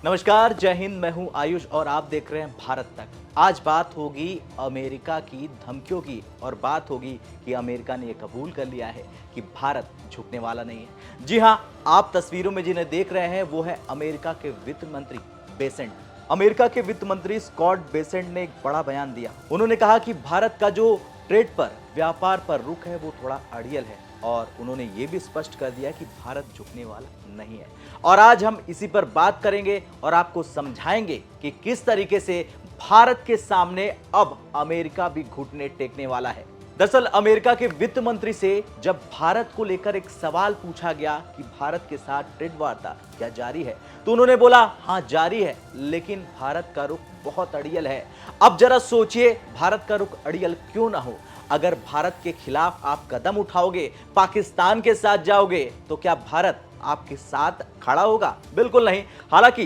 नमस्कार, जय हिंद। मैं हूं आयुष और आप देख रहे हैं भारत तक। आज बात होगी अमेरिका की धमकियों की और बात होगी कि अमेरिका ने यह कबूल कर लिया है कि भारत झुकने वाला नहीं है। जी हां, आप तस्वीरों में जिन्हें देख रहे हैं वो है अमेरिका के वित्त मंत्री बेसेंट। अमेरिका के वित्त मंत्री स्कॉट बेसेंट ने एक बड़ा बयान दिया। उन्होंने कहा कि भारत का जो ट्रेड पर, व्यापार पर रुख है वो थोड़ा अड़ियल है और उन्होंने ये भी स्पष्ट कर दिया कि भारत झुकने वाला नहीं है। और आज हम इसी पर बात करेंगे और आपको समझाएंगे कि किस तरीके से भारत के सामने अब अमेरिका भी घुटने टेकने वाला है। दरअसल अमेरिका के वित्त मंत्री से जब भारत को लेकर एक सवाल पूछा गया कि भारत के साथ ट्रेड वार्ता क्या जारी है, तो उन्होंने बोला हां जारी है, लेकिन भारत का रुख बहुत अड़ियल है। अब जरा सोचिए, भारत का रुख अड़ियल क्यों ना हो? अगर भारत के खिलाफ आप कदम उठाओगे, पाकिस्तान के साथ जाओगे, तो क्या भारत आपके साथ खड़ा होगा? बिल्कुल नहीं। हालांकि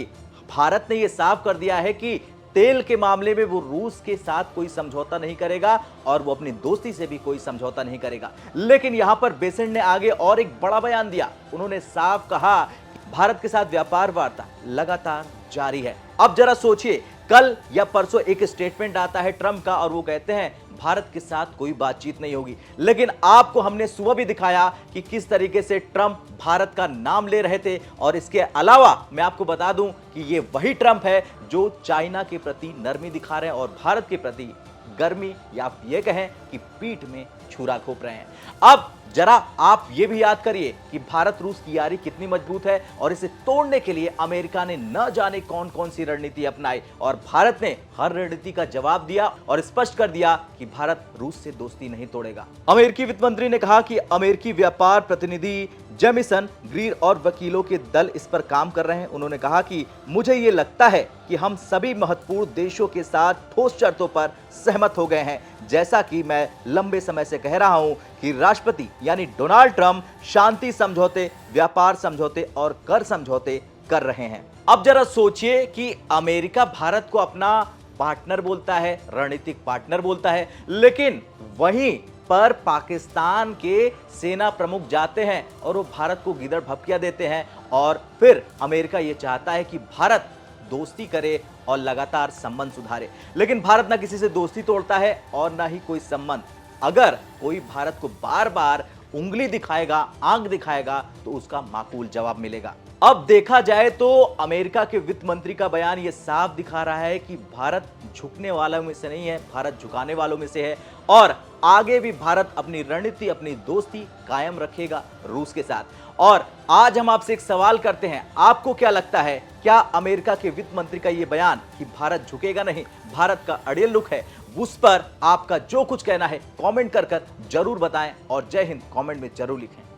भारत ने यह साफ कर दिया है कि तेल के मामले में वो रूस के साथ कोई समझौता नहीं करेगा और वो अपनी दोस्ती से भी कोई समझौता नहीं करेगा। लेकिन यहां पर बेसेंट ने आगे और एक बड़ा बयान दिया। उन्होंने साफ कहा भारत के साथ व्यापार वार्ता लगातार जारी है। अब जरा सोचिए, कल या परसों एक स्टेटमेंट आता है ट्रंप का और वो कहते हैं भारत के साथ कोई बातचीत नहीं होगी। लेकिन आपको हमने सुबह भी दिखाया कि किस तरीके से ट्रंप भारत का नाम ले रहे थे। और इसके अलावा मैं आपको बता दूं कि ये वही ट्रंप है जो चाइना के प्रति नरमी दिखा रहे हैं और भारत के प्रति गर्मी, या आप ये कहें कि पीठ में छुरा घोंप रहे हैं। अब जरा आप ये भी याद करिए कि भारत रूस की यारी कितनी मजबूत है और इसे तोड़ने के लिए अमेरिका ने न जाने कौन कौन सी रणनीति अपनाई और भारत ने हर रणनीति का जवाब दिया और स्पष्ट कर दिया कि भारत रूस से दोस्ती नहीं तोड़ेगा। अमेरिकी वित्त मंत्री ने कहा कि अमेरिकी व्यापार प्रतिनिधि जेमिसन ग्रीर और वकीलों के दल इस पर काम कर रहे हैं। उन्होंने कहा कि मुझे ये लगता है कि हम सभी महत्वपूर्ण देशों के साथ ठोस शर्तों पर सहमत हो गए हैं। जैसा कि मैं लंबे समय से कह रहा हूं कि राष्ट्रपति यानी डोनाल्ड ट्रंप शांति समझौते, व्यापार समझौते और कर समझौते कर रहे हैं। अब जरा सोचिए कि अमेरिका भारत को अपना पार्टनर बोलता है, रणनीतिक पार्टनर बोलता है, लेकिन वहीं पर पाकिस्तान के सेना प्रमुख जाते हैं और वो भारत को गिदड़ भपकिया देते हैं और फिर अमेरिका ये चाहता है कि भारत दोस्ती करे और लगातार संबंध सुधारे। लेकिन भारत ना किसी से दोस्ती तोड़ता है और ना ही कोई संबंध। अगर कोई भारत को बार बार उंगली दिखाएगा, आंख दिखाएगा, तो उसका माकूल जवाब मिलेगा। अब देखा जाए तो अमेरिका के वित्त मंत्री का बयान यह साफ दिखा रहा है कि भारत झुकने वालों में से नहीं है, भारत झुकाने वालों में से है और आगे भी भारत अपनी रणनीति, अपनी दोस्ती कायम रखेगा रूस के साथ। और आज हम आपसे एक सवाल करते हैं, आपको क्या लगता है, क्या अमेरिका के वित्त मंत्री का यह बयान कि भारत झुकेगा नहीं, भारत का अड़ियल रुख है, उस पर आपका जो कुछ कहना है कमेंट कर जरूर बताएं और जय हिंद कमेंट में जरूर लिखें।